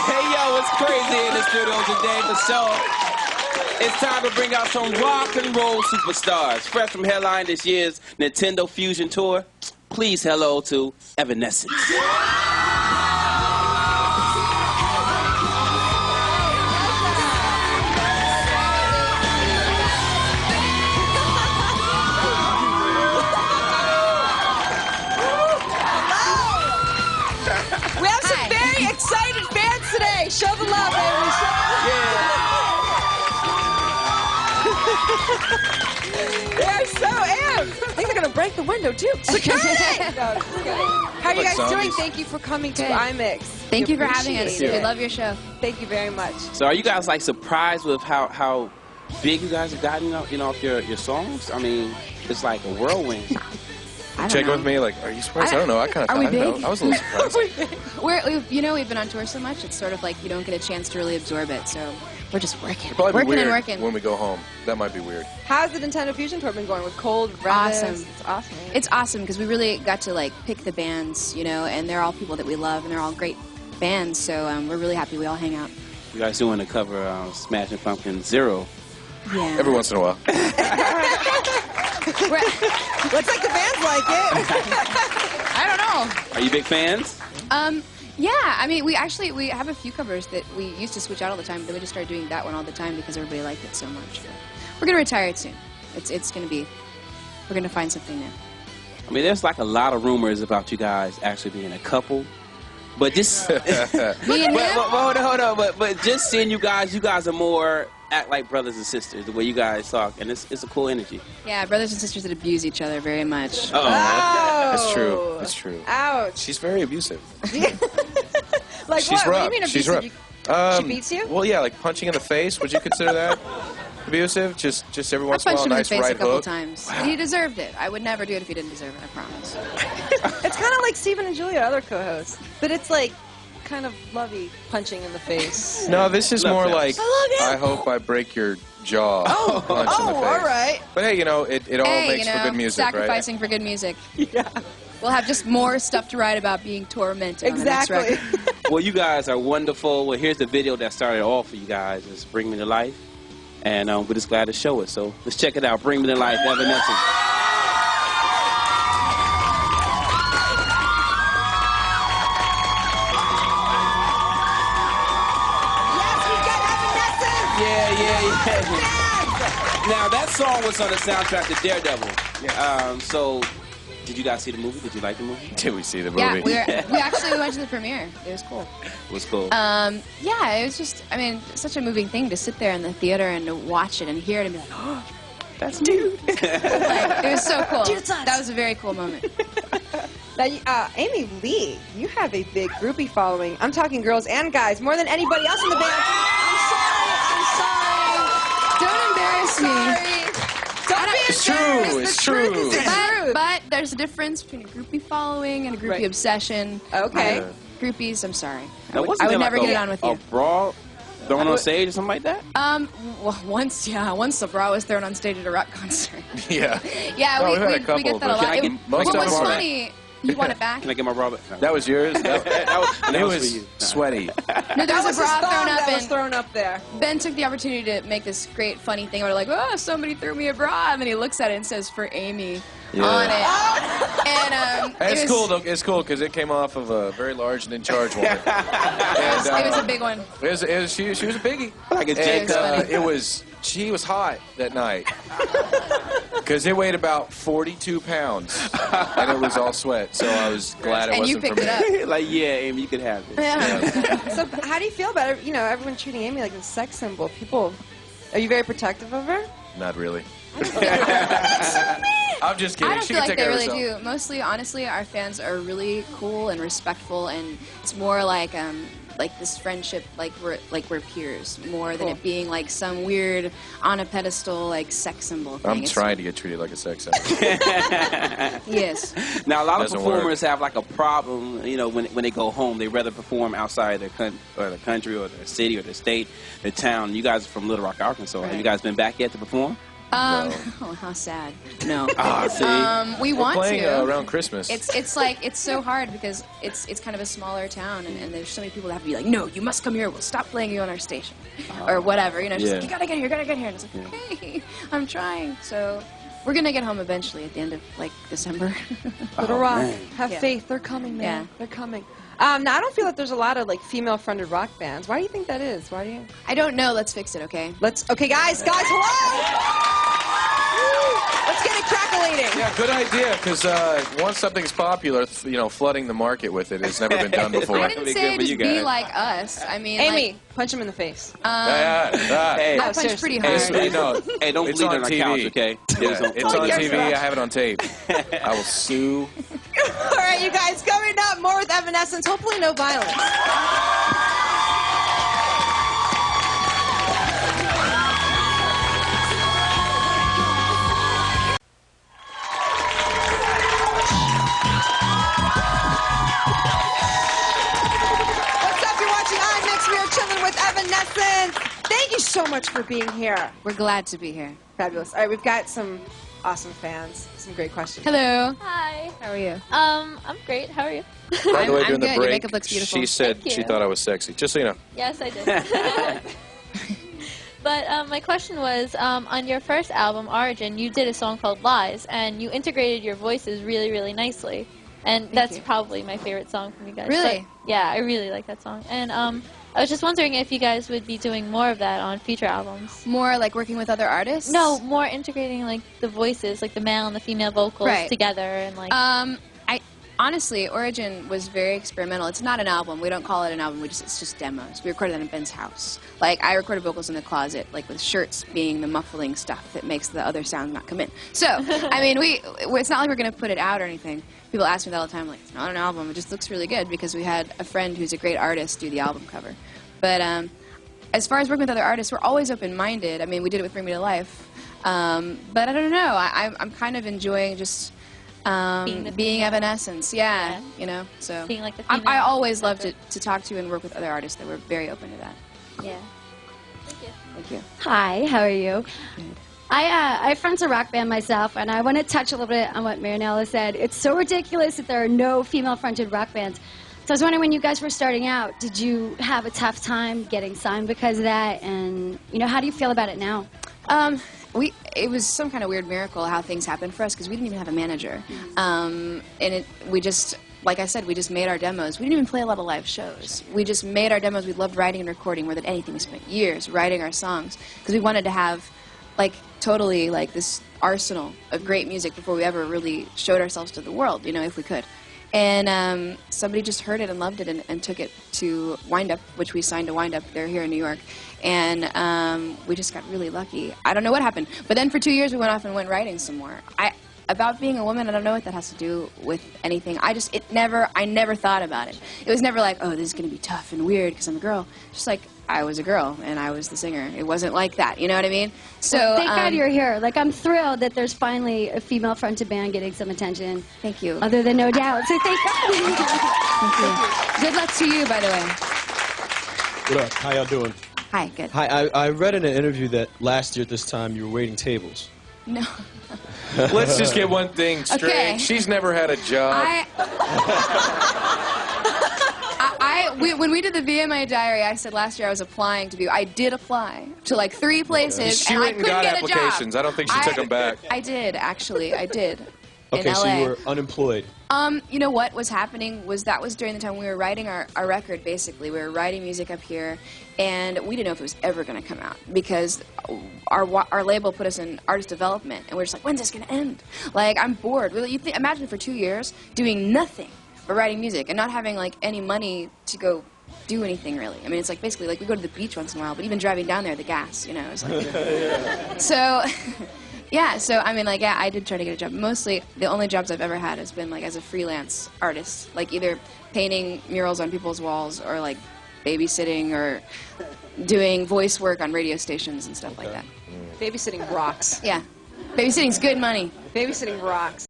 Hey, yo, it's crazy in the studio today for sure. It's time to bring out some rock and roll superstars. Fresh from headline this year's Nintendo Fusion Tour. Please hello to Evanescence. We have some very excited fans today. Show the love, baby. They're so amped. I think they're going to break the window, too. Security! No, just kidding. How are you guys doing? Thank you for coming to IMX. Thank you for having us. We love your show. Thank you very much. So are you guys like surprised with how big you guys have gotten, you know, off your songs? I mean, it's like a whirlwind. Check with me, like, are you surprised? I don't know. I kind of Are we thought, big? I was a little surprised. We've been on tour so much, it's sort of like you don't get a chance to really absorb it, so we're just working. It'll probably be Working weird and working. when we go home. That might be weird. How's the Nintendo Fusion Tour been going with Cold? Awesome. It's awesome. It's awesome because we really got to like pick the bands, you know, and they're all people that we love and they're all great bands, so we're really happy we all hang out. You guys doing a cover Smashing Pumpkins Zero. Yeah. Every once in a while. Looks like the bands like it. I don't know. Are you big fans? Yeah, I mean, we have a few covers that we used to switch out all the time, but then we just started doing that one all the time because everybody liked it so much. But we're gonna retire it soon. We're gonna find something new. I mean, there's like a lot of rumors about you guys actually being a couple, but just Me and him? hold on, but just seeing you guys are more act like brothers and sisters, the way you guys talk, and it's a cool energy. Yeah, brothers and sisters that abuse each other very much. Uh-oh. That's true. That's true. Ouch. She's very abusive. Like She's what? rough. What do you mean She's abusive? rough. She beats you? Well, yeah, like punching in the face. Would you consider that abusive? Just every I once in a punched while, him in the nice face right a couple hook. times. He deserved it. I would never do it if he didn't deserve it, I promise. It's kind of like Stephen and Julia, other co-hosts. But it's like kind of lovey punching in the face. No, this is more like, I love I hope I break your jaw. Punch in the face. all right. But hey, you know, it all Hey, makes you know, for good music, sacrificing for good music. Yeah. We'll have just more stuff to write about being tormented on the next Exactly. record. Well, you guys are wonderful. Well, here's the video that started it all for you guys. It's Bring Me to Life, and we're just glad to show it. So let's check it out. Bring Me to Life, Evanescence. Yeah. Now, that song was on the soundtrack to Daredevil. So, did you guys see the movie? Did you like the movie? Did we see the movie? Yeah, we actually went to the premiere. It was cool. It was cool. Yeah, it was just, I mean, such a moving thing to sit there in the theater and to watch it and hear it and be like, oh, That's dude. it was so cool. Dude, it's us. That was a very cool moment. Now, Amy Lee, you have a big groupie following. I'm talking girls and guys, more than anybody else in the band. I'm sorry. Don't embarrass me. Don't be It's true. embarrassed. It's The true. truth is the truth. But there's a difference between a groupie following and a groupie obsession. Okay. Groupies, I'm sorry. Now, I would wasn't there never like get it on with a you. bra thrown on stage or something like that? Well, once the bra was thrown on stage at a rock concert. Yeah. Yeah, No, we've had a we couple, get that but a lot. can I get most What of was them are- funny, you want it back? Can I get my bra back? No. That was yours? That that it was was for you. sweaty. No, there was a bra thrown up, that was and thrown up there. Ben took the opportunity to make this great, funny thing where like, oh, somebody threw me a bra, and then he looks at it and says, for Amy on it. And It's cool, though. It's cool because it came off of a very large and in charge woman. And, It was a big one. she was a biggie. Like it's And Jacob. she was hot that night because it weighed about 42 pounds and it was all sweat. So I was glad it And you wasn't for picked me. it up. Like, yeah, Amy, you can have it. Yeah. So how do you feel about it? You know, everyone treating Amy like a sex symbol. Are you very protective of her? Not really. I'm just kidding. I don't She feel can like take they care of really herself. do. Mostly, honestly, our fans are really cool and respectful, and it's more like this friendship, like we're peers, more than Cool. it being like some weird on a pedestal like sex symbol thing. I'm It's- trying to get treated like a sex symbol. Yes. Now, a lot of Doesn't performers have like a problem, you know, when they go home. They rather perform outside their country or their city or their state, their town. You guys are from Little Rock, Arkansas. Have you Right. guys been back yet to perform? Oh, how sad. No. Ah, see? We want Playing to. around Christmas. It's like, it's so hard because it's kind of a smaller town, and there's so many people that have to be like, no, you must come here, we'll stop playing you on our station. Or whatever, you know, just Yeah. like, you gotta get here, And it's like, okay, I'm trying. So we're gonna get home eventually at the end of, like, December. Little Rock, man. have Yeah. faith. They're coming, man. Yeah. They're coming. Now, I don't feel that there's a lot of, like, female-fronted rock bands. Why do you think that is? Why do you... I don't know, let's fix it, okay? Okay, guys, hello! Let's get it crackling. Yeah, good idea. Because once something's popular, you know, flooding the market with it has never been done before. I didn't be say good for just you be guys. like us. I mean, Amy, punch him in the face. like, Hey, I punch seriously. pretty hey, hard. no, hey, don't it's bleed on on our TV. couch, okay? Please Yeah, don't. it's on yes, TV. sir. I have it on tape. I will sue. All right, you guys, coming up, more with Evanescence. Hopefully no violence. What's up? You're watching IMX. We are chilling with Evanescence. Thank you so much for being here. We're glad to be here. Fabulous. All right, we've got some awesome fans. Some great questions. Hello. Hi. How are you? I'm great. How are you? By the way, I'm during the good. Your break, makeup looks beautiful. she said Thank she you. thought I was sexy. Just so you know. Yes, I did. But my question was, on your first album, Origin, you did a song called Lies, and you integrated your voices really, really nicely. And that's you. probably my favorite song from you guys. Really? But, yeah, I really like that song. And I was just wondering if you guys would be doing more of that on future albums. More like working with other artists? No, more integrating like the voices, like the male and the female vocals Right. together, and like. Honestly, Origin was very experimental. It's not an album. We don't call it an album. It's just demos. We recorded that in Ben's house. Like, I recorded vocals in the closet, like with shirts being the muffling stuff that makes the other sound not come in. So, I mean, it's not like we're going to put it out or anything. People ask me that all the time, like, it's not an album. It just looks really good because we had a friend who's a great artist do the album cover. But as far as working with other artists, we're always open-minded. I mean, we did it with Bring Me to Life. But I don't know. I'm kind of enjoying just... being Evanescence, yeah, you know, so Being like the I female always loved member. to talk to and work with other artists that were very open to that. Yeah. Thank you. Thank you. Hi, how are you? I front a rock band myself, and I want to touch a little bit on what Marinella said. It's so ridiculous that there are no female-fronted rock bands. So I was wondering, when you guys were starting out, did you have a tough time getting signed because of that? And, you know, how do you feel about it now? It was some kind of weird miracle how things happened for us because we didn't even have a manager, and we just, like I said, we just made our demos. We didn't even play a lot of live shows. We just made our demos. We loved writing and recording more than anything. We spent years writing our songs because we wanted to have, like, totally like this arsenal of great music before we ever really showed ourselves to the world, you know, if we could. And somebody just heard it and loved it and took it to Wind Up, which we signed to Wind Up. They're here in New York. And we just got really lucky. I don't know what happened. But then for 2 years we went off and went writing some more. About being a woman, I don't know what that has to do with anything. I never thought about it. It was never like, oh, this is going to be tough and weird because I'm a girl. Just like, I was a girl and I was the singer. It wasn't like that, you know what I mean? So Well, thank God you're here. Like, I'm thrilled that there's finally a female-fronted band getting some attention. Thank you. Other than No Doubt. So thank God. Thank you. Good luck to you, by the way. What up? How y'all doing? Hi, good. Hi, I read in an interview that last year at this time you were waiting tables. No. Let's just get one thing straight. Okay. She's never had a job. When we did the VMA diary, I said last year I was applying to be. I did apply to like 3 places, She and I went and couldn't got get applications. a job. I don't think she took them back. I did actually. I did. Okay, in LA. so you were unemployed. You know what was happening was that was during the time we were writing our record, basically. We were writing music up here, and we didn't know if it was ever going to come out because our label put us in artist development, and we were just like, when's this going to end? Like, I'm bored. Really, imagine for 2 years doing nothing but writing music and not having, like, any money to go do anything, really. I mean, it's like, basically, like, we go to the beach once in a while, but even driving down there, the gas, you know, it's like... So... Yeah, so, I mean, like, yeah, I did try to get a job. Mostly, the only jobs I've ever had has been, like, as a freelance artist. Like, either painting murals on people's walls or, like, babysitting or doing voice work on radio stations and stuff like that. Babysitting rocks. Yeah. Babysitting's good money. Babysitting rocks.